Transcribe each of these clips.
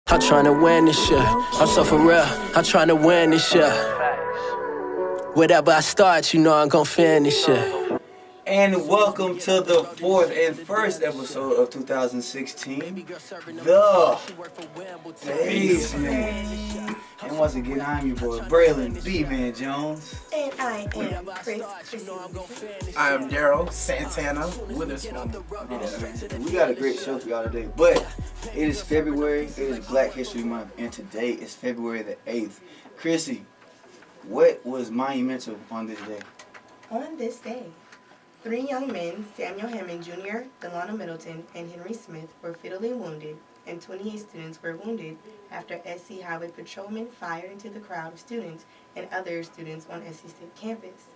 I'm trying to win this shit. I'm so for real. I'm trying to win this shit. Whatever I start, you know I'm gon' finish shit. And welcome to the fourth and first episode of 2016, The Basement. And once again, I'm your boy, Braylon B-Man Jones. And I am Chris. I am Daryl Santana Witherspoon. We got a great show for y'all today, but it is February, it is Black History Month, and today is February the 8th. Chrissy, what was monumental on this day? On this day, 3 young men, Samuel Hammond Jr., Delano Middleton, and Henry Smith, were fatally wounded, and 28 students were wounded after SC Highway patrolmen fired into the crowd of students and other students on SC State campus.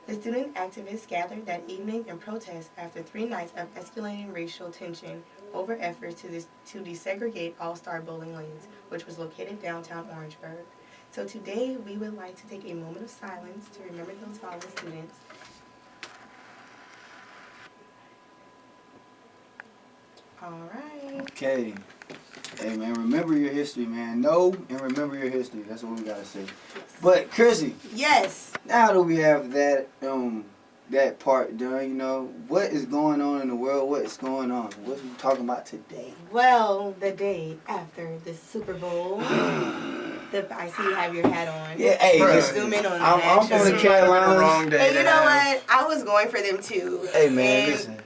The student activists gathered that evening in protest after 3 nights of escalating racial tension over efforts to desegregate All-Star Bowling Lanes, which was located downtown Orangeburg. So today, we would like to take a moment of silence to remember those fallen students. All right. Okay. Hey, man, remember your history, man. Know and remember your history. That's what we got to say. But, Chrissy. Yes. Now that we have that that part done, you know, what is going on in the world? What is going on? What are we talking about today? Well, the day after the Super Bowl. I see you have your hat on. Yeah, hey, just zoom in on I'm from the Carolinas. Wrong day. And you know what? I was going for them too. Hey, man, And listen.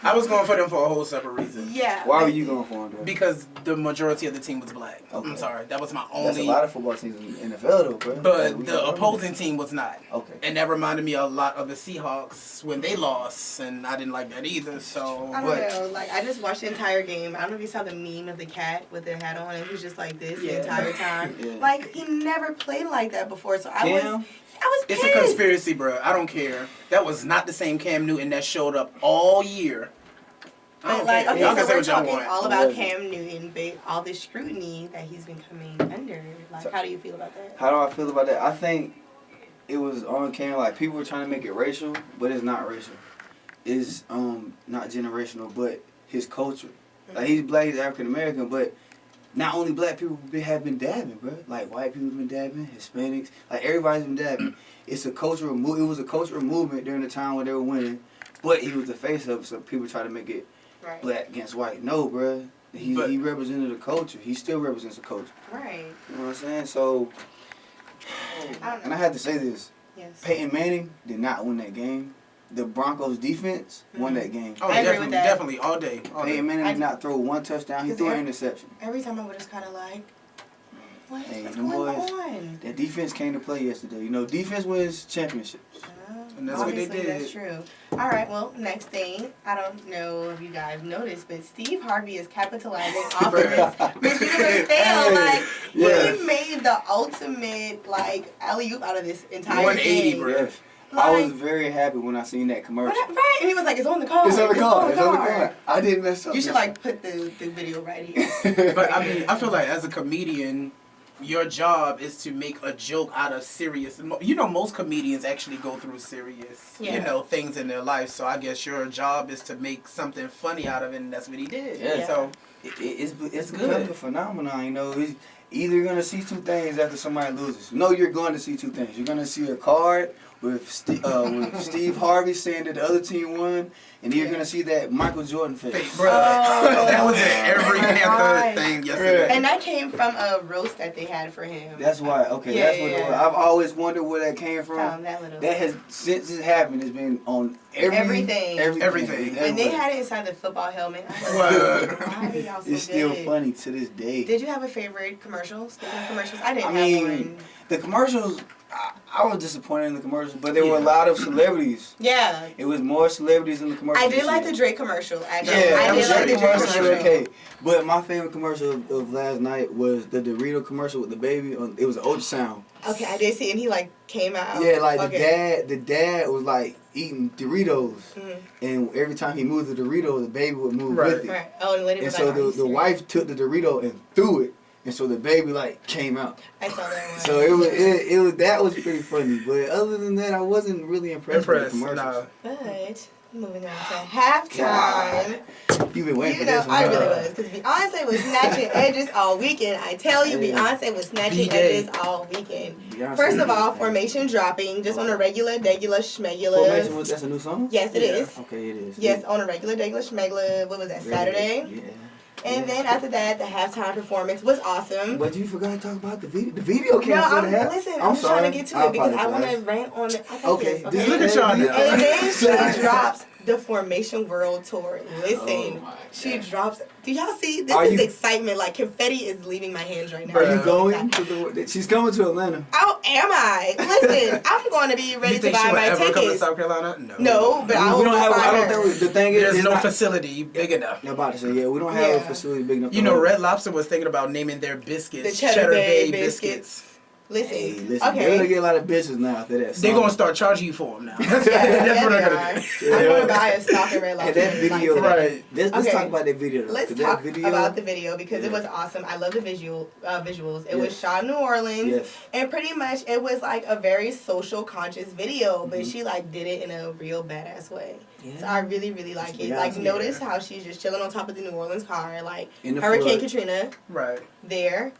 I was going for them for a whole separate reason. Yeah. Why were you going for them, though? Because the majority of the team was black. Okay. I'm sorry. That was my That's a only. lot of football teams in the NFL, though, bro. But the opposing team was not. Okay. And that reminded me a lot of the Seahawks when they lost, and I didn't like that either. So. I don't know. Like, I just watched the entire game. I don't know if you saw the meme of the cat with the hat on, and he was just like this the entire time. Yeah. Like, he never played like that before, so I was It's pissed. a conspiracy, bro. I don't care. That was not the same Cam Newton that showed up all year. But like, okay, Y'all can so say we're what y'all talking want. all about Cam Newton, but all this scrutiny that he's been coming under. Like, So- how do you feel about that? How do I feel about that? I think it was on camera, like, people were trying to make it racial, but it's not racial. It's not generational, but his culture. Like, he's black, he's African American, but not only black people have been dabbing, bro. Like, white people have been dabbing, Hispanics, like, everybody's been dabbing. It's a cultural it was a cultural movement during the time when they were winning, but he was the face of it, so people try to make it Right. black against white. No, bro. He represented the culture. He still represents the culture. Right. You know what I'm saying? So, I don't know. and I had to say this. Yes. Peyton Manning did not win that game. The Broncos defense won that game. Oh, I agree definitely, with that. definitely, all day. All day. Peyton Manning did not throw one touchdown. He Because threw an interception. Every time I would just kind of like, what's Hey, going them boys, on? that defense came to play yesterday. You know, defense wins championships. And that's what they Obviously, did. that's true. All right, well, next thing, I don't know if you guys noticed, but Steve Harvey is capitalizing off of his Miss Universe fail. Like, Yeah. he made the ultimate, like, alley-oop out of this entire 180, thing. bro. Yes. I was very happy when I seen that commercial. Right, and he was like, it's on the card. It's on the card. on It's on the card. I didn't mess up. You should, like, put the video right here. But I mean, I feel like as a comedian, your job is to make a joke out of serious. You know, most comedians actually go through serious, Yeah. you know, things in their life. So I guess your job is to make something funny out of it, and that's what he did. Yeah. So It's It's become good. a phenomenon, you know. It's either you're gonna see 2 things after somebody loses. No, you're going to see 2 things. You're gonna see a card with Steve Harvey saying that the other team won, and you're gonna see that Michael Jordan face. bro, that was in every Panther Right. thing yesterday. And that came from a roast that they had for him. That's why. Okay, Yeah, that's what it yeah. was. I've always wondered where that came from. Found that little. That has since it happened. It's been on Everything. Everything. And they had it inside the football helmet. I was Wow. like, why are y'all so It's still good? funny to this day. Did you have a favorite commercial? Speaking of commercials, I didn't I have mean, one. the commercials. I was disappointed in the commercials, but there were a lot of celebrities. Yeah. It was more celebrities in the commercials. I did this like year. the Drake commercial, actually. Yeah, I that did was like a the Drake commercial. commercial. Okay, but my favorite commercial of last night was the Dorito commercial with the baby. It was an ultrasound. Okay, I did see it, and he like came out. Yeah, like Okay. the dad was like eating Doritos, Mhm. and every time he moved the Dorito, the baby would move Right. with it. Right. Oh, and the lady And was so like, "Are you the serious?" wife took the Dorito and threw it, and so the baby like came out. I saw that one. So it was that was pretty funny. But other than that, I wasn't really impressed with the commercials. Nah. But Moving on to halftime. You've been waiting You for know, this one. I really was. Because Beyonce was snatching edges all weekend. I tell you, Beyonce was snatching B-Day. edges all weekend. Beyonce First of did all, that. Formation dropping just on a regular, Formation, schmegular. that's a new song? Yes, it is. Okay, it is. Yes, on a regular, schmegular. What was that, Saturday? Yeah. And then after that, the halftime performance was awesome. But you forgot to talk about the video. The video came No, before the half. listen, I'm I'm sorry. trying to get to it because I want to apologize. rant on it. Okay, Okay. Look at y'all now. And then she drops the Formation World Tour. Listen, Oh she drops. Do y'all see? This Are is you- excitement. Like confetti is leaving my hands right now. Are you Bruh. going to the? She's coming to Atlanta. Oh, am I? Listen, I'm going to be ready You to think she buy would my ever come to tickets. South Carolina? No. No, but I we will don't have. find I don't her. think the thing is There's it's no not, facility big enough. I'm about to say we don't have a Yeah. facility big enough. You know, Red Lobster was thinking about naming their biscuits The Cheddar Bay biscuits. Listen, Hey, listen, they're okay. gonna get a lot of bitches now after that. They're song. gonna start charging you for them now. Yeah, That's what they they're are. gonna do. I'm going to buy a stock and Red And Lobster. that video, like, today. Right. Let's Okay. talk about that video. Though, Let's 'cause talk that video, about the video because it Yeah. was awesome. I love the visuals. It Yes. was shot in New Orleans, Yes. and pretty much it was like a very social conscious video, but Mhm. she like did it in a real badass way. Yeah. So I really, really like it. Beyonce, Like notice yeah. how she's just chilling on top of the New Orleans car, like In the Hurricane flood. Katrina Right. there.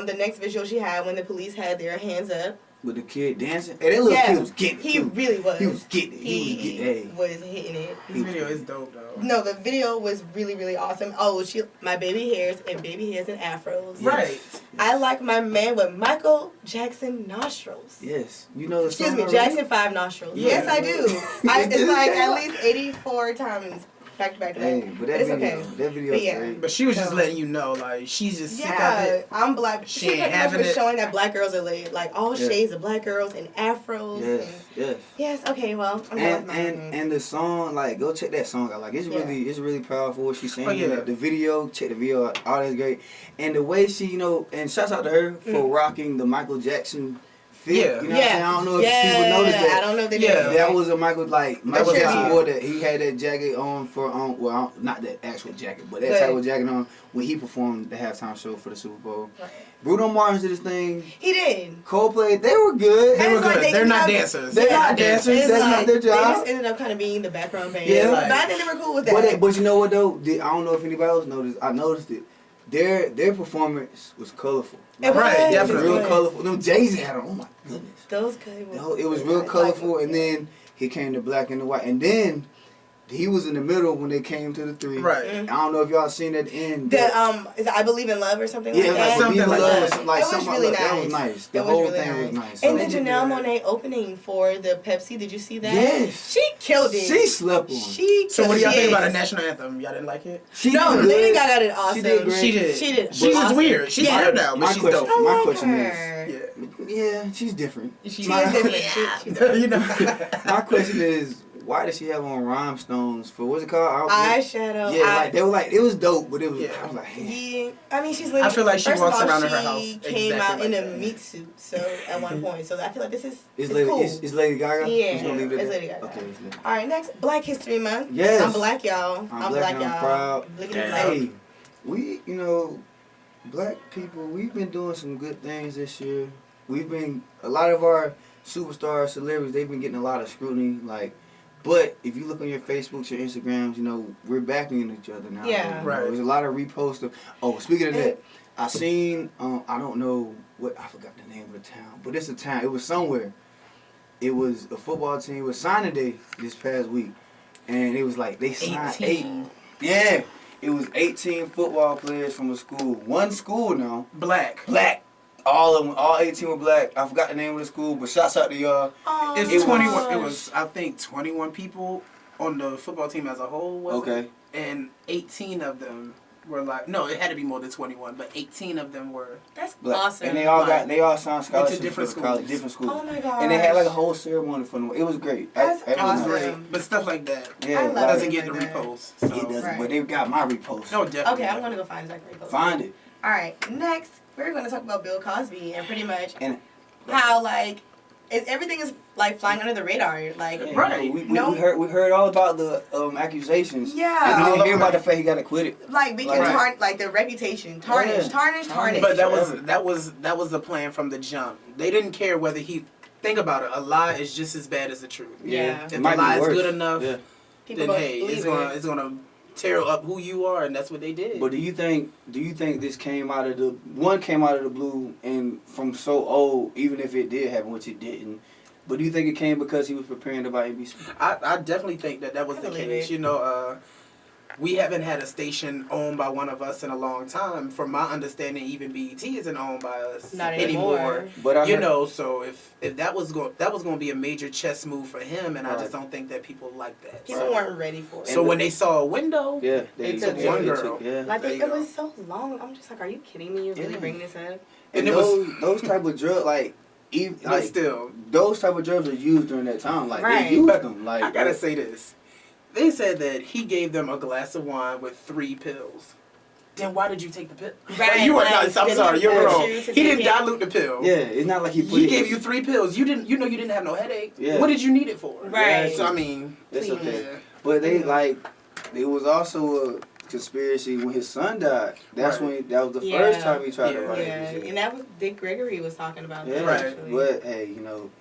The next visual she had when the police had their hands up. With the kid dancing. Hey, that little Yeah, kid was getting it. he too. really was. He was getting it. He was hitting it. This video is dope though. No, the video was really, really awesome. Oh, my baby hairs and afros. Right. I like my man with Michael Jackson nostrils. Yes. You know the Excuse song me, already? Jackson 5 nostrils. Yeah. Yes, I do. It's like at least 84 times back to back to Hey, back. but that It's video, okay. that video But is yeah. great. But she was just So- letting you know, like, she's just sick of Yeah, it. I'm black. She She ain't pretty much having was it. showing that black girls are lit. Like all Yeah. shades of black girls and afros. Yes, And yes. yes, okay, well, I'm done with my And the song, like, go check that song out. Like, it's Yeah. really powerful. What she's saying. Oh, yeah. The video, check the video out. All that's great. And the way she, and shouts out to her for rocking the Michael Jackson fit. Yeah. You know what I'm saying? I don't know if people noticed that. I don't know if they Yeah. did. That was a Michael was Jackson hot. wore that. He had that jacket on for not that actual jacket, but that But- type of jacket on when he performed the halftime show for the Super Bowl. Right. Bruno Mars did his thing. He did. Coldplay, they were good. They were It's like good. they They're not have- dancers. They're not dancers. It's That's like, not their They job. just ended up kind of being the background band. Yeah. But I think they were cool with that. But you know what though? I don't know if anybody else noticed. I noticed it. Their performance was colorful. It Right, was, definitely. it Real was. colorful. Them Jay-Z had on. Oh my goodness. Those could. It was real colorful, and then he came to black and the white, and then he was in the middle when they came to the three. Right. Mm-hmm. I don't know if y'all seen that end. The is it I Believe in Love or something Yeah, like that. like Something Believe in like Love, that. or like It was something really like that. That was nice. nice. The It was whole really thing was nice. nice. And They the did Janelle that. Monáe opening for the Pepsi, did you see that? Yes. She killed it. She slept on. She So what do y'all think about it? the national anthem? Y'all didn't like it? She No, did Lady good. Gaga did awesome. She did great. She did. She did. She's just awesome. weird. She's Yeah. weird now, but My she's question- dope. I My like question her. Yeah, she's different. She is My- different. She's You know. My question is, why does she have on rhinestones for what's it called? eyeshadow. Yeah, like they were like it was dope, but it was. Yeah. I was like, hey. Yeah, I mean she's. Lady, I feel like she first walks of all, around in her house She came exactly out in like a that. meat suit, so at one point, so I feel like this is It's it's Lady, cool. it's Lady Gaga. Yeah, Just gonna leave it it's at Lady that? Gaga. Okay, it's Lady. All right, next Black History Month. Yes. I'm black, y'all. I'm black and I'm y'all. proud. Lickety Damn. black. Hey, we black people, we've been doing some good things this year. A lot of our superstars, celebrities, they've been getting a lot of scrutiny. But if you look on your Facebooks, your Instagrams, we're backing each other now. Yeah. Right. There's a lot of reposts of. Oh, speaking of that, I seen. I don't know I forgot the name of the town, but it's a town. It was somewhere. It was a football team. It was signing day this past week, and it was like they signed 18. Yeah, it was 18 football players from a school. One school now. Black. All of them, all 18 were black. I forgot the name of the school, but shouts out to y'all. Oh, It's It was- 21. It was, I think, 21 people on the football team as a whole. Was Okay. it? And 18 of them were like, no, it had to be more than 21, but 18 of them were. That's Black. awesome. And they all signed scholarships different for the college, schools. different schools. Oh my god. And they had like a whole ceremony for them. It was great. That's It was awesome. nice. Great. But stuff like that Yeah, I love doesn't it get the like that. repost. It So. doesn't, Right. but they got my repost. No, definitely. Okay, I'm gonna go find Zachary Post. Find it. All right, next we're gonna talk about Bill Cosby and pretty much And how everything is like flying under the radar. Like Right. We No. heard all about the accusations. Yeah. And we All didn't hear of about it. the fact he got acquitted. like being Right. like the reputation tarnished, Yeah. tarnished. But that was the plan from the jump. They didn't care whether he. Think about it. A lie is just as bad as the truth. Yeah. If It the might be lie is worse. good enough, Yeah. People then gonna hey, believe it's gonna tear up who you are, and that's what they did. But do you think this came out of the blue and from so old, even if it did happen, which it didn't? But do you think it came because he was preparing to buy ABC? I definitely think that was the case. You know, we haven't had a station owned by one of us in a long time. From my understanding, even BET isn't owned by us Not anymore. But so if that was going to be a major chess move for him, and I just don't think that people like that. People weren't ready for it. So when they saw a window, they took one girl. Like it was so long. I'm just like, are you kidding me? You're really bringing this up? And those type of drugs, like. Even, but still, those type of drugs were used during that time. Like right. they used them. Like I gotta say this, they said that he gave them a glass of wine with 3 pills. Then why did you take the pill? Right. You were not. I'm sorry, you're wrong. He didn't dilute the pill. Yeah, it's not like he gave you 3 pills. You didn't have no headache. Yeah. What did you need it for? Right. So I mean, it's okay. Yeah. But they it was also a conspiracy when his son died. That was the first time he tried to write it. And that was Dick Gregory was talking about that. Right. Actually. But hey,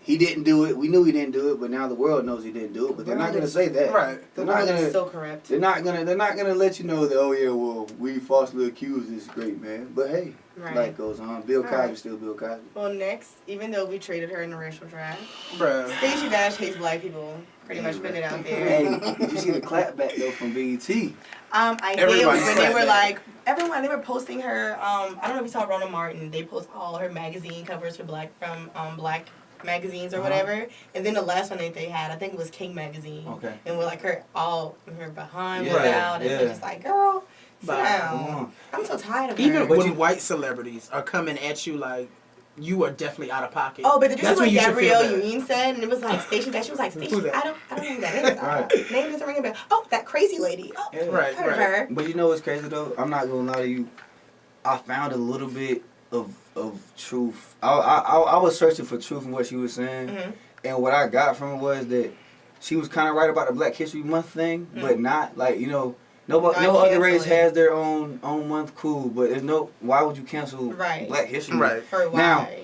he didn't do it. We knew he didn't do it, but now the world knows he didn't do it. But they're not gonna say that. Right. The world is so corrupt. They're not gonna let you know that we falsely accused this great man. But hey, life goes on. Bill Cosby still Bill Cosby. Well, next, even though we traded her in the racial draft, Bruh. Stacey Dash hates black people. Pretty much putting it out there. Hey, did you see the clapback though from BET? I did when they were like, they were posting her. I don't know if you saw Rona Martin. They post all her magazine covers for black magazines or whatever. And then the last one that they had, I think it was King magazine. Okay. And with like her behind was out, and they're just like, girl, sit down. I'm so tired of her. Even when white celebrities are coming at you like, you are definitely out of pocket. Oh, but did you see what Gabrielle Union said? And it was like Stacey. She was like, Stacey, I don't know who that is. Name doesn't ring a bell. Oh, that crazy lady. Oh, right. Her. But you know what's crazy though? I'm not gonna lie to you. I found a little bit of truth. I was searching for truth in what she was saying, and what I got from it was that she was kind of right about the Black History Month thing, but not like no other race has their own month, cool, but there's why would you cancel Black History Month? Right. For why?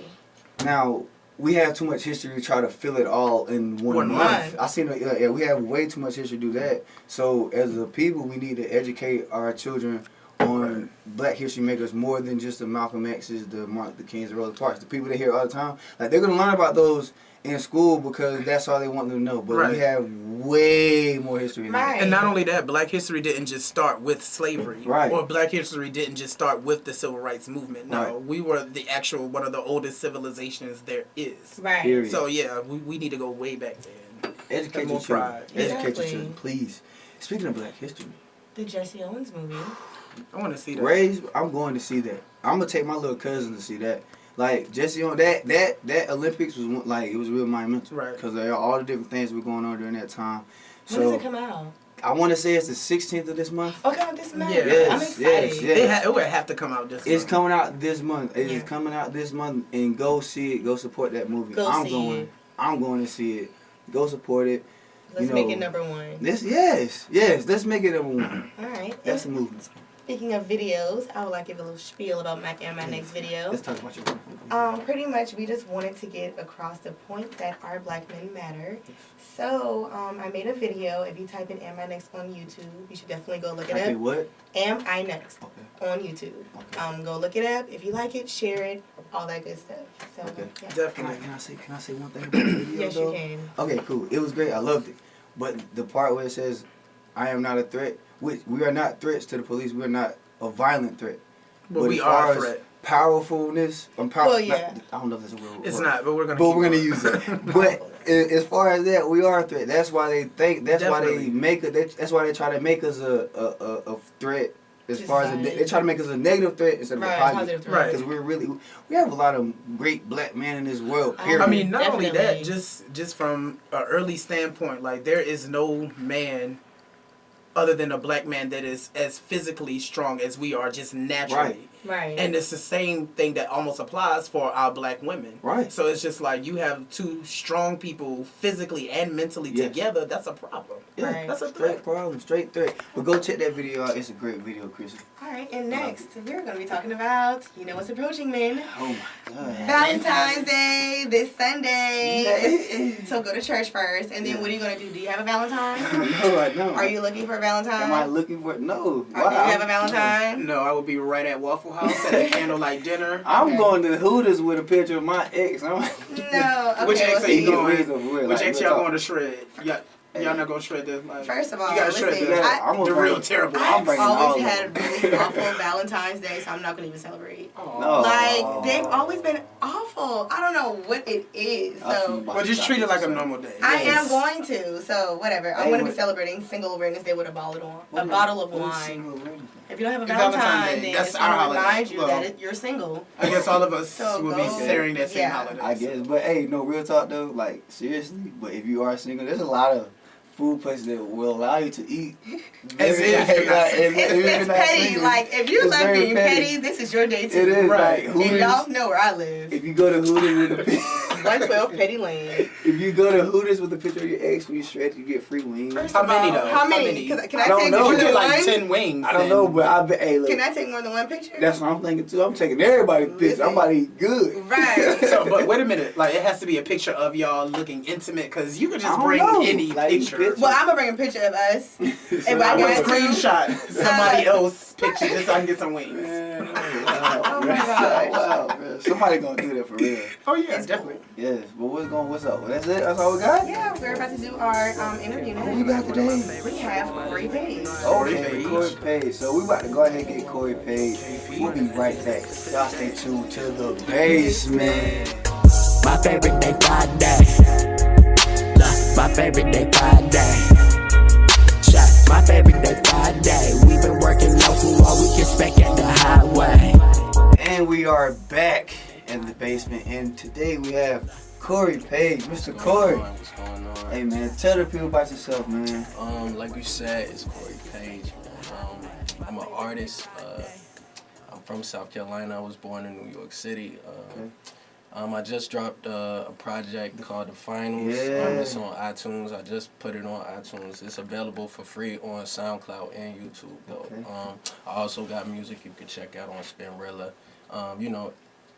Now we have too much history to try to fill it all in one month. I seen we have way too much history to do that. So as a people, we need to educate our children on Black history makers more than just the Malcolm X's, the Martin Luther Kings, the Rosa Parks. The people that hear all the time, like they're gonna learn about those in school because that's all they want them to know. But we have way more history than that. And not only that, Black history didn't just start with slavery. Or Black history didn't just start with the Civil Rights Movement. No, we were the actual one of the oldest civilizations there is. Right. Period. So yeah, we need to go way back then. Educate your children. Educate your children, please. Speaking of Black history. The Jesse Owens movie. I want to see that. I'm going to see that. I'm gonna take my little cousin to see that. Like Jesse on that Olympics was like it was real monumental, right? Because all the different things were going on during that time. When does it come out? I want to say it's the 16th of this month. Oh, come out this month. Yeah. Yes, I'm excited. Yes. It would have to come out this month. It's coming out this month. It is coming out this month, and go see it. Go support that movie. I'm going to see it. Go support it. Let's make it number one. Yes. Let's make it number one. All right. That's the movie. Speaking of videos, I would like to give a little spiel about my next video. Let's talk about your pretty much, we just wanted to get across the point that our black men matter. So, I made a video. If you type in Am I Next on YouTube, you should definitely go look it up. What? Am I Next on YouTube. Okay. Go look it up. If you like it, share it, all that good stuff. So, yeah. Definitely. Can I say one thing about the video? Yes, though? you can. Okay, cool. It was great. I loved it. But the part where it says, I am not a threat, which we are not threats to the police. We are not a violent threat. But we are a threat. Powerfulness. Well, yeah. I don't know if that's a word. It's not, but we're gonna use it. But as far as that, we are a threat. That's why they think. That's why they make it. That's why they try to make us a threat. As far as they try to make us a negative threat instead of a positive threat. Because we have a lot of great black men in this world. Period. I mean, not only that, just from an early standpoint, like there is no man other than a black man that is as physically strong as we are just naturally. Right. And it's the same thing that almost applies for our black women. Right. So it's just like you have two strong people physically and mentally together. That's a problem. Yeah, right. That's a straight threat. problem, straight threat. But go check that video out. It's a great video, Chrissy. All right, and next we're going to be talking about, you know what's approaching, men. Oh my God. Valentine's Day this Sunday. Yeah. So go to church first, and then what are you going to do? Do you have a Valentine? No, I don't. Are you looking for a Valentine? Am I looking for it? No. Or do you have a Valentine? No, I would be right at Waffle House at a candlelight dinner. I'm going to Hooters with a picture of my ex. No. Okay, Which ex well, are you see, going? Which ex y'all going to shred? Y'all not gonna shred this. Like, first of all, you gotta shred listen, the real terrible. I've bringing all always of had them. really awful Valentine's Day, so I'm not gonna even celebrate. No. Like they've always been awful. I don't know what it is. So well, just treat it like a normal day. I am going to. So whatever. I'm Hey, gonna be what- celebrating Single Awareness Day with a bottle of wine. If you don't have a It's Valentine, Valentine's Day. then That's it's our gonna holiday. remind you Well, that you're single. I guess all of us So will go- be sharing that same yeah. holiday. I guess, but hey, no, real talk though, like seriously, but if you are single, there's a lot of food places that will allow you to eat. As if you're not single. It's petty. Like if you It's love very being petty, this is your day too. It is Right. like And Hooters. y'all know where I live. If you go to Hooters with a 112 Petty Lane. if you go to Hooters with a picture of your ex when you shred, you get free wings. First How of many, all, though? How How many? many? Can I I don't take know. more You than get like one? 10 wings. I don't know, but I bet. Hey, look, Can I take more than one picture? that's what I'm thinking too. I'm taking everybody's picture. I'm about to eat good. Right. So, but wait a minute. Like, it has to be a picture of y'all looking intimate, because you could I just don't bring know. any Like, picture. picture. Well, I'm gonna bring a picture of us. If I I would got to. screenshot somebody else's picture just so I can get some wings. Man, Oh my man. gosh. Wow, man. Somebody gonna do that for real. Oh yeah, It's definitely. Yes, but what's up? That's it? That's all we got? Yeah, we're about to do our interview now. What we got today? We have Korey Paige. Okay, Paige. Korey Paige. So we about to go ahead and get Korey Paige. We'll be right back. Y'all stay tuned to the basement. My favorite day Friday. My favorite day Friday. My favorite day Friday. We've been working local, all we can expect at the highway. And we are back in the basement. And today we have Korey Paige. Mr. Korey. What's going on? Hey man, tell the people about yourself, man. Like you said, it's Korey Paige. I'm an artist. I'm from South Carolina. I was born in New York City. I just dropped a project called The Finals. Yeah. It's on iTunes. I just put it on iTunes. It's available for free on SoundCloud and YouTube, though. Okay. I also got music you can check out on Spinrilla. You know,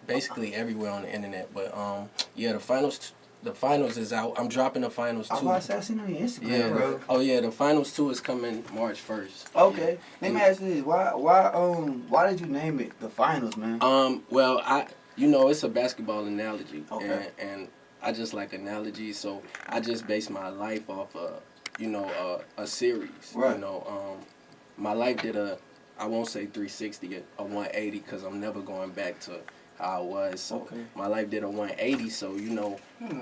basically everywhere on the internet. But yeah, The Finals is out. I'm dropping The Finals I 2. was seen on your Instagram, Yeah. bro. Oh yeah, The Finals 2 is coming March 1st. Okay. Let me ask you this. Why did you name it The Finals, man? Well, it's a basketball analogy, Okay. and I just like analogies, so I just base my life off a series. Right. My life did I won't say 360, a 180, because I'm never going back to how I was. So Okay. my life did a 180. So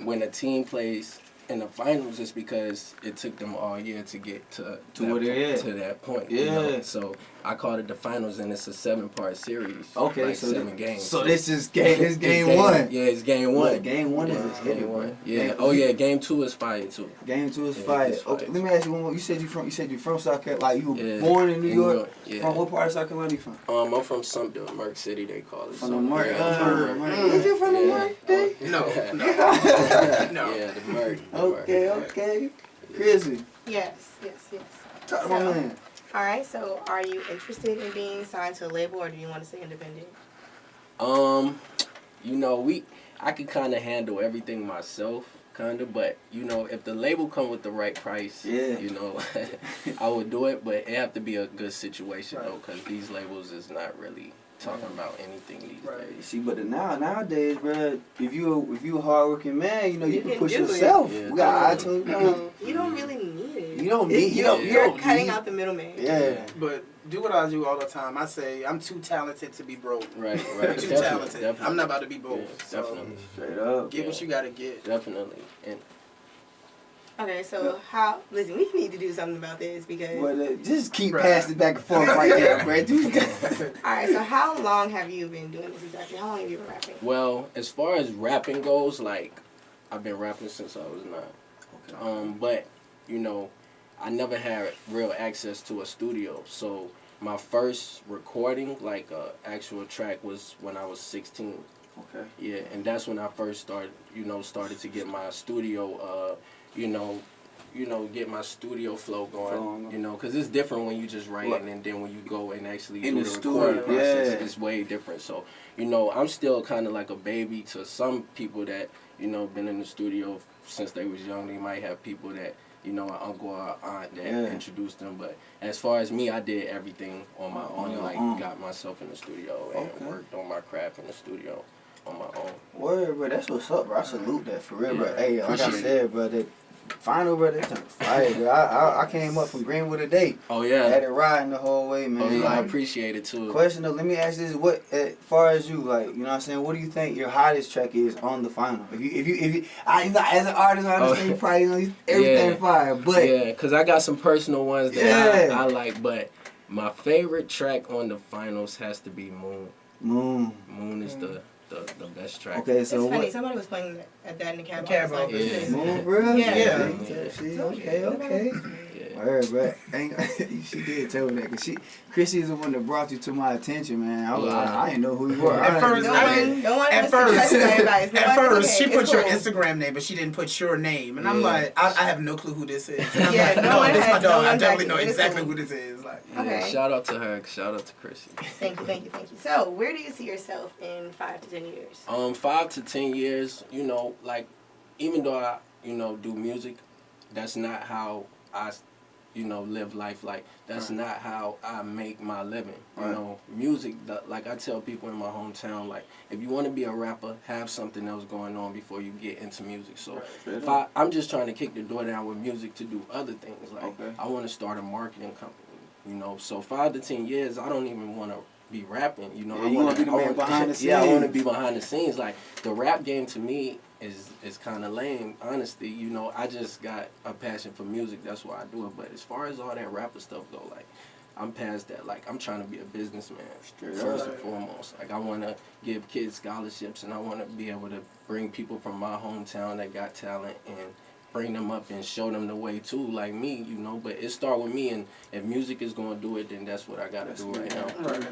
when a team plays in the finals, it's because it took them all year to get to where they're at. to that point. Yeah. So I called it the finals, and it's a 7-part series. Okay, like so 7 games. So this is game It's one. Yeah, it's game one. Look, game one Yeah, is it's heavy, game bro. one. Yeah. Game- Oh yeah, game 2 is fire too. Game 2 is Yeah, fire. it's fire. Okay, let me ask you one more. You said you're from South Carolina. Like you were Yeah. born in New York. Yeah. From what part of South Carolina you from? I'm from Sumter, Merck City, they call it. From the Sumter. Merck. Yeah, I'm from Merck. Is you from the Yeah. Merck? Day? No. Yeah, the Merck. Okay. Chrissy, Yes. talk to my man. All right. So, are you interested in being signed to a label, or do you want to stay independent? I could kind of handle everything myself, kind of, but if the label come with the right price, Yeah. I would do it, but it have to be a good situation though, because these labels is not really talking about anything these days. See, but nowadays, bro, if you a hardworking man, you can can push do it. yourself. Yeah, We got definitely. iTunes. You don't really need it. You don't need. You don't. You're cutting out the middleman. Yeah. But do what I do all the time. I say I'm too talented to be broke. Right. I'm too talented. Definitely. I'm not about to be broke. Yeah, so definitely. Straight up. get what you gotta get. Definitely. And Okay, so listen, we need to do something about this because. But just keep Right. passing back and forth right there, bro. Alright, so how long have you been doing this exactly? How long have you been rapping? well, as far as rapping goes, like I've been rapping since I was 9. But I never had real access to a studio, so my first recording, like actual track, was when I was 16. Okay. Yeah, and that's when I first started to get my studio, get my studio flow going, because it's different when you just writing and then when you go and actually do the recording process, it's way different. So, I'm still kind of like a baby to some people that, been in the studio since they was young. They might have people that, an uncle or aunt that introduced them. But as far as me, I did everything on my own, got myself in the studio and worked on my craft in the studio on my own. Word, bro, that's what's up, bro. I salute that for real, bro. Hey, like I said, bro, that final, bro, that's fire, bro. I came up from Greenwood today. Oh, yeah. I had it riding the whole way, man. Oh, yeah, like, I appreciate it, too. Question, though, let me ask this. What, as far as you, like, you know what I'm saying, what do you think your hottest track is on the final? If you as an artist, I understand you probably know everything fire, but... Yeah, because I got some personal ones that I like, but my favorite track on the finals has to be Moon. Moon is the best track. Okay, so it's funny. Somebody was playing that in the cab. Moon, bro? Yeah. Okay. Word, bro. She did tell me that, because Chrissy is the one that brought you to my attention, man. I didn't know who you were. At first, she put your cool. Instagram name, but she didn't put your name. And I'm like, I have no clue who this is. Yeah, this my dog. I definitely know exactly who this is. Like, yeah, shout out to her. Shout out to Chrissy. Thank you. So, where do you see yourself in 5 to 10 years? 5 to 10 years, like, even though I, do music, that's not how I, live life. Like, that's not how I make my living. Music, like I tell people in my hometown, like, if you want to be a rapper, have something else going on before you get into music. So if I'm just trying to kick the door down with music to do other things. Like, I want to start a marketing company, So 5 to 10 years, I don't even want to be rapping, I want to be the man behind the scenes. Yeah, I want to be behind the scenes. Like, the rap game to me is kind of lame, honestly. I just got a passion for music. That's why I do it. But as far as all that rapper stuff go, like, I'm past that. Like, I'm trying to be a businessman first and foremost. Like, I want to give kids scholarships, and I want to be able to bring people from my hometown that got talent and bring them up and show them the way too, like me, But it start with me, and if music is gonna do it, then that's what I gotta do right now.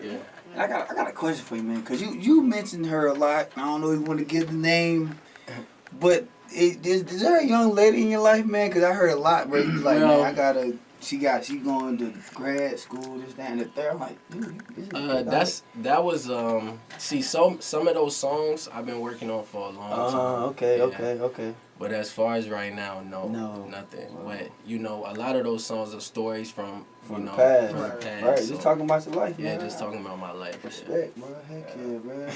Yeah. I got a question for you, man, because you mentioned her a lot. I don't know if you want to give the name, but is there a young lady in your life, man? Because I heard a lot, bro. You was like, man, she going to grad school, this, that, and the third. I'm like, dude, this is that was see, some of those songs I've been working on for a long time. Okay. But as far as right now, no, nothing. But a lot of those songs are stories from the past. From the past. Right, just talking about your life, man. Yeah, just talking about my life. Respect, bro. Heck yeah, bro.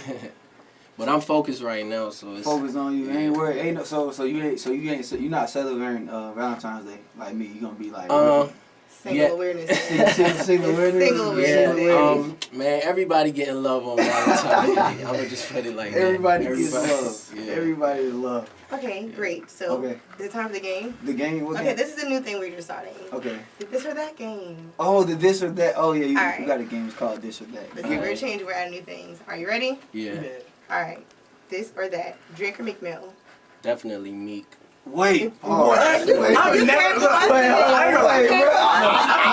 But I'm focused right now, so it's focused on you. Ain't worried. Ain't no, so you're not celebrating Valentine's Day like me. You gonna be like single awareness. Single awareness. Man, everybody getting love on Valentine's Day. I'm gonna just put it like everybody gets love. Yeah. Everybody is love. Okay, great. So, the time for the game? The game? What game? Okay, this is a new thing we're just starting. Okay. The this or that game. Oh, the this or that. Oh, yeah, you got a game. It's called this or that. Let's see, we're changing. We're adding new things. Are you ready? Yeah. All right. This or that. Drake or Meek-Mill? Definitely Meek. Wait. I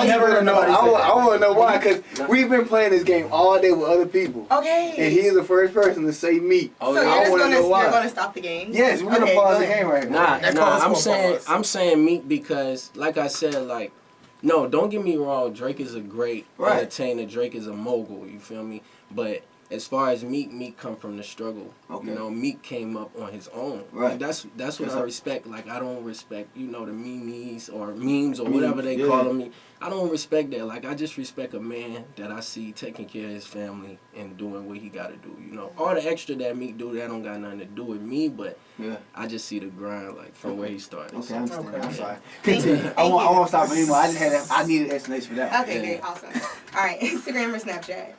never gonna know. I want to know why, because we've been playing this game all day with other people. Okay. And he's the first person to say Meek. Oh, so you're going to stop the game? Yes, we're gonna pause the game right now. I'm saying Meek because, like I said, like, no, don't get me wrong. Drake is a great entertainer. Drake is a mogul. You feel me? But as far as Meek come from the struggle. Okay. Meek came up on his own. Right. And that's what I respect. Like, I don't respect, the memes or whatever they call me. I don't respect that. Like, I just respect a man that I see taking care of his family and doing what he got to do. All the extra that Meek do, that don't got nothing to do with me, but I just see the grind, like, from where he started. Okay, I'm sorry. Continue. I won't stop anymore. I need an explanation for that. Okay, great. Awesome. All right, Instagram or Snapchat?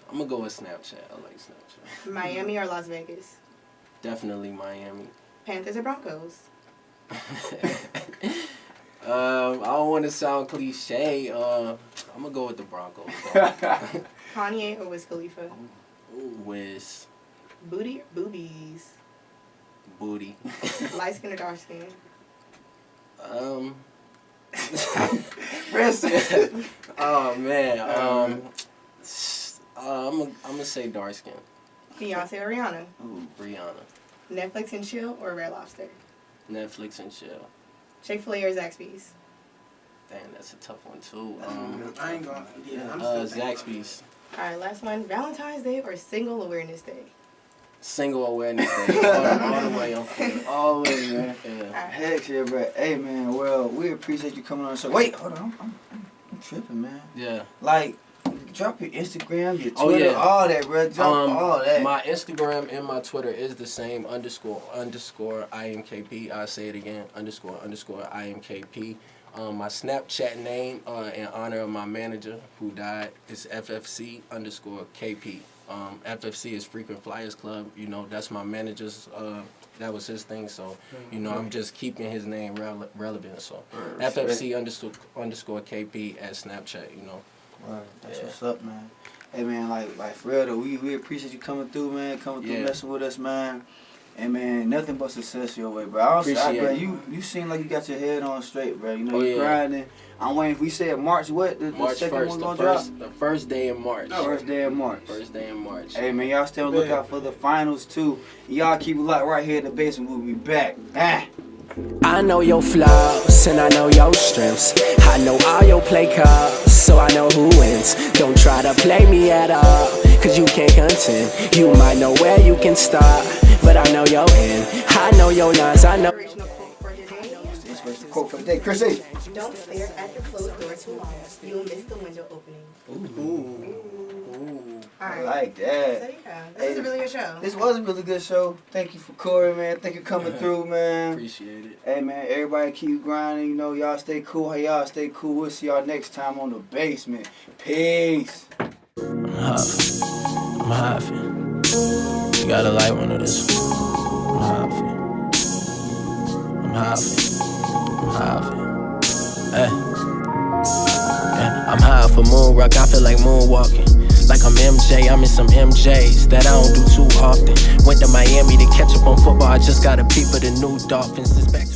I'm going to go with Snapchat. I like Snapchat. Miami or Las Vegas? Definitely Miami. Panthers or Broncos? I don't want to sound cliche. I'm going to go with the Broncos. Kanye or Wiz Khalifa? Wiz. Booty or boobies? Booty. Light skin or dark skin? Oh man. I'm gonna say dark skin. Beyonce or Rihanna? Ooh, Rihanna. Netflix and chill or Red Lobster? Netflix and chill. Chick-fil-A or Zaxby's? Damn, that's a tough one too. I ain't gonna. Yeah, I'm still Zaxby's. All right, last one. Valentine's Day or Single Awareness Day? Single Awareness Day. all the way. I'm for it. Always, man. Yeah. Heck yeah, bro. Hey, man. Well, we appreciate you coming on the show. Wait, hold on. I'm tripping, man. Yeah. Like, drop your Instagram, your Twitter, all that, bro. Drop all that. My Instagram and my Twitter is the same, __ IMKP. I'll say it again, _ IMKP. My Snapchat name, in honor of my manager who died, is FFC _ KP. FFC is Frequent Flyers Club. You know, that's my manager's, that was his thing. So, you know, I'm just keeping his name relevant. So, FFC _ KP at Snapchat, you know. Right. That's what's up, man. Hey, man, like for real though, we appreciate you coming through, man. Coming through, messing with us, man. And man, nothing but success your way, bro. Bro, you seem like you got your head on straight, bro. You know, you grinding. I'm waiting. If we say March, what? March second 1st, one gonna drop? The first day in March. First day in March. First day in March. Hey, man, y'all stay on the lookout for the finals, too. Y'all keep it locked right here in the basement. We'll be back. I know your flaws and I know your strengths. I know all your play cards, so I know who wins. Don't try to play me at all, cause you can't contend. You might know where you can start, but I know your end. I know your lines, I know. Inspirational quote for today. Inspirational quote for the day. Chrissy. Don't stare at the closed door too long. You'll miss the window opening. Ooh. All right. I like that. So yeah, this was a really good show. This was a really good show. Thank you for Korey, man. Thank you for coming through, man. Appreciate it. Hey, man, everybody keep grinding. You know, y'all stay cool. Hey, y'all stay cool. We'll see y'all next time on The Basement. Peace. I'm huffing. You gotta like one of this. I'm huffing. I'm high for moon rock, I feel like moonwalking. Like I'm MJ, I'm in some MJs that I don't do too often. Went to Miami to catch up on football, I just got a peep of the new Dolphins. This back